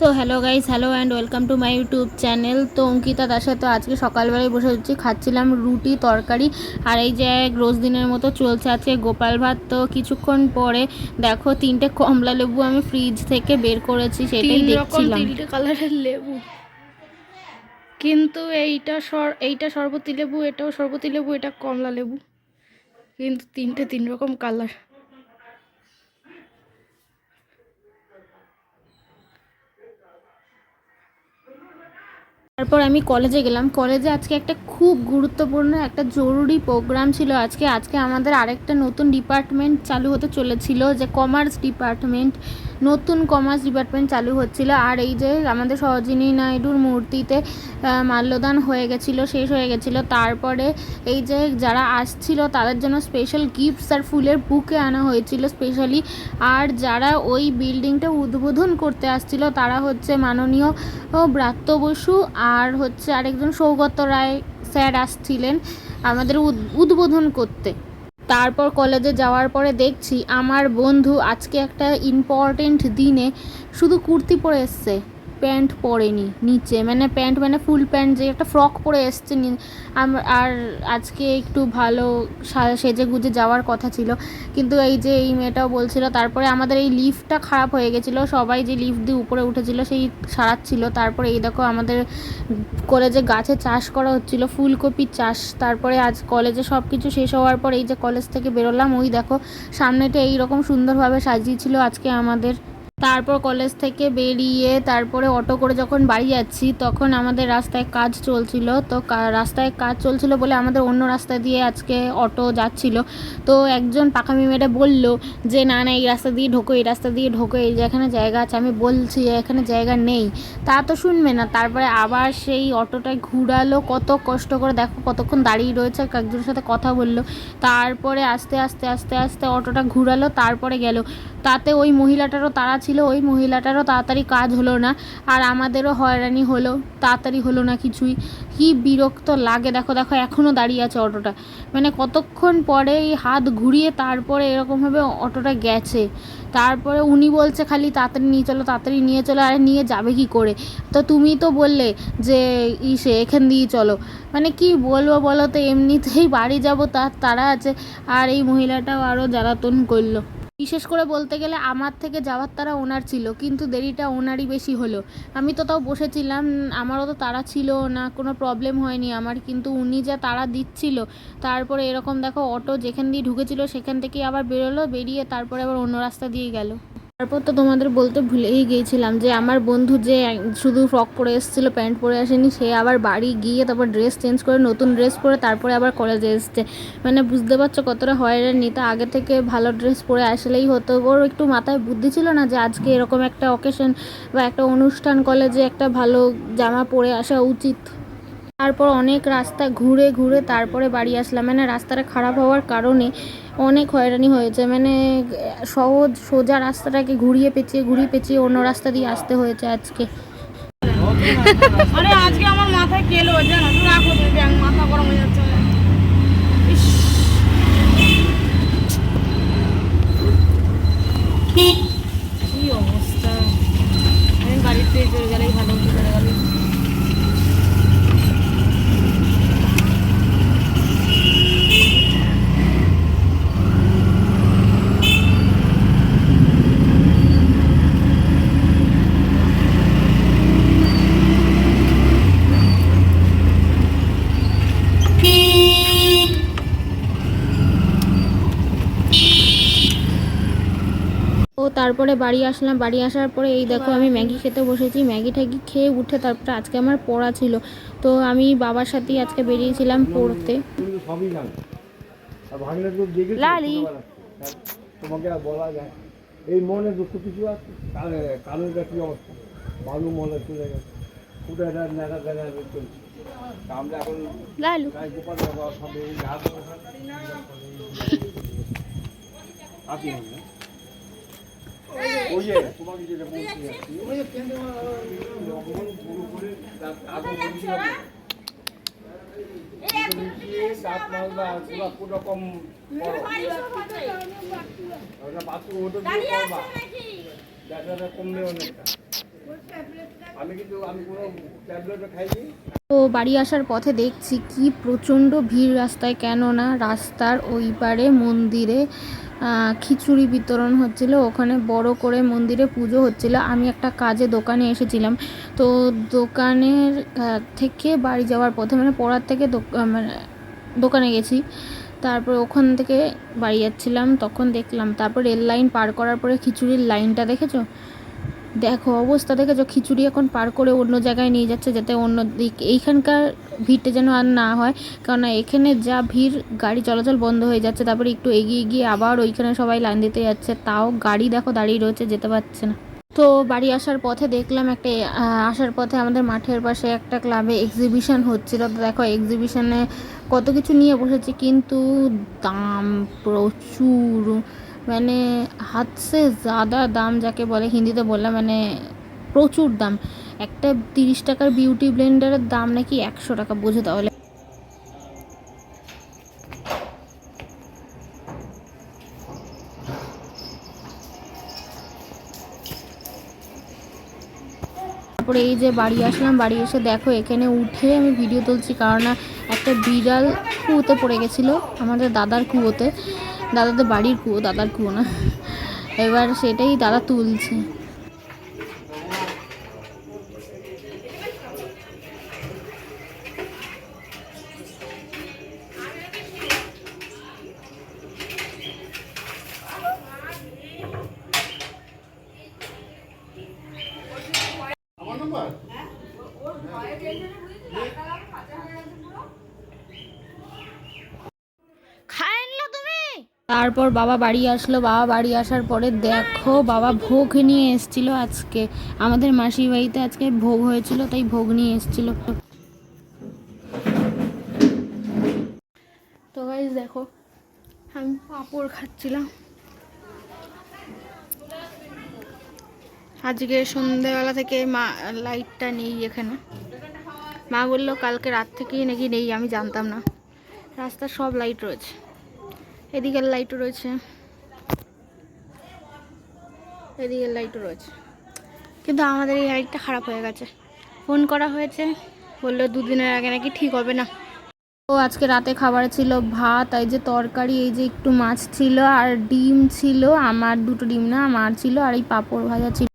তো hello guys, hello and welcome to my YouTube channel. তো অঙ্কিতা দাসে তো আজকে সকালবেলায় বসে হচ্ছে খাচ্ছিলাম রুটি তরকারি, আর এই যে রোজ দিনের মতো চলছে আজকে গোপাল ভাত। তো কিছুক্ষণ পরে দেখো 3টে কমলা লেবু আমি ফ্রিজ থেকে বের করেছি, সেটাই দেখছিলাম। 3 কালারের লেবু, কিন্তু এইটা শরবতি লেবু, এটাও শরবতি লেবু, এটা কমলা লেবু, কিন্তু 3 রকম কালার। তারপর আমি কলেজে গেলাম। কলেজে আজকে একটা খুব গুরুত্বপূর্ণ একটা জরুরি প্রোগ্রাম ছিল। আজকে আমাদের আরেকটা নতুন ডিপার্টমেন্ট চালু হতে চলেছিল, যে কমার্স ডিপার্টমেন্ট। নতুন কমার্স ডিপার্টমেন্ট চালু হচ্ছিল। আর এই যে আমাদের সরোজিনী নাইডুর মূর্তিতে মাল্যদান হয়ে গেছিলো, শেষ হয়ে গেছিলো। তারপরে এই যে যারা আসছিল তাদের জন্য স্পেশাল গিফটস আর ফুলের বুকে আনা হয়েছিল স্পেশালি। আর যারা ওই বিল্ডিংটা উদ্বোধন করতে আসছিল তারা হচ্ছে মাননীয় ব্রাত্য বসু আর হচ্ছে আরেকজন সৌগত রায় স্যার আসছিলেন আমাদের উদ্বোধন করতে। তারপর কলেজে যাওয়ার পরে দেখছি আমার বন্ধু আজকে একটা ইম্পর্টেন্ট দিনে শুধু কুর্তি পরে এসছে, প্যান্ট পরেনি নিচে, মানে প্যান্ট মানে ফুল প্যান্ট, যে একটা ফ্রক পরে এসছে। আর আজকে একটু ভালো সেজে গুজে যাওয়ার কথা ছিল, কিন্তু এই যে এই মেয়েটাও বলছিল। তারপরে আমাদের এই লিফটটা খারাপ হয়ে গেছিলো, সবাই যে লিফট দিয়ে উপরে উঠেছিল সেই সারাচ্ছিল। তারপরে এই দেখো আমাদের কলেজে গাছে চাষ করা হচ্ছিল, ফুলকপির চাষ। তারপরে আজ কলেজে সব কিছু শেষ হওয়ার পর এই যে কলেজ থেকে বেরোলাম, ওই দেখো সামনেটা এইরকম সুন্দরভাবে সাজিয়েছিল আজকে আমাদের। তারপর কলেজ থেকে বেরিয়ে তারপরে অটো করে যখন বাড়ি যাচ্ছি তখন আমাদের রাস্তায় কাজ চলছিল। তো রাস্তায় কাজ চলছিল বলে আমাদের অন্য রাস্তা দিয়ে আজকে অটো যাচ্ছিল। তো একজন পাকামি মেয়েটা বলল যে না না, এই রাস্তা দিয়ে ঢোকো, এই রাস্তা দিয়ে ঢোকো, এই যে এখানে জায়গা আছে। আমি বলছি এখানে জায়গা নেই, তা তো শুনবে না। তারপরে আবার সেই অটোটায় ঘুরালো, কত কষ্ট করে, দেখো কতক্ষণ দাঁড়িয়ে রয়েছে, একজনের সাথে কথা বললো। তারপরে আস্তে আস্তে আস্তে আস্তে অটোটা ঘুরালো, তারপরে গেল। তাতে ওই মহিলাটারও তাড়া ছিল, ওই মহিলাটারও তাড়াতাড়ি কাজ হলো না, আর আমাদেরও হয়রানি হলো, তাড়াতাড়ি হলো না কিছুই। কি বিরক্ত লাগে, দেখো দেখো এখনও দাঁড়িয়ে আছে অটোটা, মানে কতক্ষণ পরে এই হাত ঘুরিয়ে তারপরে এরকমভাবে অটোটা গেছে। তারপরে উনি বলছে খালি তাড়াতাড়ি নিয়ে চলো, তাড়াতাড়ি নিয়ে চলো। আরে নিয়ে যাবে কি করে? তো তুমি তো বললে যে এখান দিয়ে চলো, মানে কি বলবো বলো তো, এমনিতেই বাড়ি যাবো তার তাড়া আছে, আর এই মহিলাটাও আরও জ্বালাতন করলো। বিশেষ করে বলতে গেলে আমার থেকে যাওয়ার তারা ওনার ছিল, কিন্তু দেরিটা ওনারই বেশি হলো। আমি তো তাও বসেছিলাম, আমারও তো তাড়া ছিল না, কোনো প্রবলেম হয়নি আমার, কিন্তু উনি যা তাড়া দিচ্ছিল। তারপরে এরকম দেখো অটো যেখান দিয়ে ঢুকেছিল সেখান থেকেই আবার বেরোলো, বেরিয়ে তারপরে আবার অন্য রাস্তা দিয়ে গেল। তারপর তো তোমাদের বলতে ভুলেই গিয়েছিলাম যে আমার বন্ধু যে শুধু ফ্রক পরে এসেছিলো, প্যান্ট পরে আসেনি, সে আবার বাড়ি গিয়ে তারপর ড্রেস চেঞ্জ করে নতুন ড্রেস পরে তারপরে আবার কলেজে এসছে। মানে বুঝতে পারছো কতটা হয়রানি। তা আগে থেকে ভালো ড্রেস পরে আসলেই হতো। ওর একটু মাথায় বুদ্ধি ছিল না যে আজকে এরকম একটা অকেশন বা একটা অনুষ্ঠান, কলেজে একটা ভালো জামা পরে আসা উচিত। তারপর অনেক রাস্তা ঘুরে ঘুরে তারপরে বাড়ি আসলাম, মানে রাস্তাটা খারাপ হওয়ার কারণে অনেক হয়রানি হয়েছে। মানে সহজ সোজা রাস্তাটাকে ঘুরিয়ে পেঁচিয়ে অন্য রাস্তা দিয়ে আসতে হয়েছে আজকে। আরে আজকে আমার মাথায় কেলো জানো, রাখো মাথা গরম হয়ে যাচ্ছে। কি অবস্থা, আমি বাড়িতে চলে গেলেই ভালো হতে চলে গেল। ও তারপরে বাড়ি আসলাম, বাড়ি আসার পরে এই দেখো আমি ম্যাগি খেতে বসেছি। ম্যাগি ট্যাগি খেয়ে উঠে তারপরে আজকে আমার পড়া ছিল, তো আমি বাবার সাথেই আজকে বেরিয়েছিলাম পড়তে। লালি তোমাকে আর বলা যায়, এই মনে দুঃখ কিছু আছে, কালোটা কি অবস্থা, বালু মনে চলে গেছে, ফুটে নেড়া দেড়া চলছে। আমরা এখন লালু গোপাল সব এই ঘাস আসি না। ওই যে তোমাকে যেটা বলতে যাচ্ছি, পুরো করে আগুন বলছিলাম দাঁত মালদা রকম বাথরুম ওটা দিয়ে করবা, দেখা কমবে অনেকটা। আমি কোনো ট্যাবলেটও খাইনি। তো বাড়ি আসার পথে দেখছি কি প্রচণ্ড ভিড় রাস্তায়, কেননা রাস্তার ওই পারে মন্দিরে খিচুড়ি বিতরণ হচ্ছিল, ওখানে বড় করে মন্দিরে পুজো হচ্ছিল। আমি একটা কাজে দোকানে এসেছিলাম, তো দোকানের থেকে বাড়ি যাওয়ার পথে মানে পড়ার থেকে মানে দোকানে গেছি, তারপর ওখান থেকে বাড়ি যাচ্ছিলাম, তখন দেখলাম। তারপর রেল লাইন পার করার পরে খিচুড়ির লাইনটা দেখেছো, দেখো অবস্থা দেখেছো, খিচুড়ি এখন পার করে অন্য জায়গায় নিয়ে যাচ্ছে যাতে অন্য দিক এইখানকার ভিড়টা যেন আর না হয়, কেননা এখানে যা ভিড় গাড়ি চলাচল বন্ধ হয়ে যাচ্ছে। তারপরে একটু এগিয়ে গিয়ে আবার ওইখানে সবাই লাইন দিতে যাচ্ছে, তাও গাড়ি দেখো দাঁড়িয়ে রয়েছে, যেতে পারছে না। তো বাড়ি আসার পথে দেখলাম একটা আসার পথে আমাদের মাঠের পাশে একটা ক্লাবে এক্সিবিশন হচ্ছিল। তো দেখো এক্সিবিশনে কত কিছু নিয়ে বসেছে, কিন্তু দাম প্রচুর, মানে হাত সে ज़्यादा দাম যাকে বলে, হিন্দিতে বললাম, মানে প্রচুর দাম। একটা 30 টাকার বিউটি ব্লেন্ডারের দাম নাকি 100 টাকা, বোঝো তাহলে। তারপরে এই যে বাড়ি আসলাম, বাড়ি এসে দেখো এখানে উঠে আমি ভিডিও তুলছি, কারণ একটা বিড়াল কুয়োতে পড়ে গেছিলো, আমাদের দাদার কুয়োতে, দাদাদের বাড়ির কুয়ো, দাদার কুয়ো না। এবার সেটাই দাদা তুলছে। তারপর বাবা বাড়ি আসলো, বাবা বাড়ি আসার পরে দেখো বাবা ভোগ নিয়ে এসেছিল আজকে, আমাদের মাসির বাড়িতে আজকে ভোগ হয়েছিল, তাই ভোগ নিয়ে এসেছিল। তো গাইস দেখো আমি পাঁপড় খাচ্ছিলাম। আজকে সন্ধ্যেবেলা থেকে মা লাইটটা নেই এখানে, মা বললো কালকে রাত থেকেই নাকি নেই, আমি জানতাম না। রাস্তার সব লাইট রয়েছে, এদিকের লাইটও রয়েছে, এদিকের লাইটও রয়েছে, কিন্তু আমাদের এই লাইটটা খারাপ হয়ে গেছে। ফোন করা হয়েছে, বললো 2 দিনের আগে নাকি ঠিক হবে না। তো আজকে রাতে খাবার ছিল ভাত, এই যে তরকারি, এই যে একটু মাছ ছিল আর ডিম ছিল, আমার 2টো ডিম না আমার ছিল, আর এই পাঁপড় ভাজা ছিল।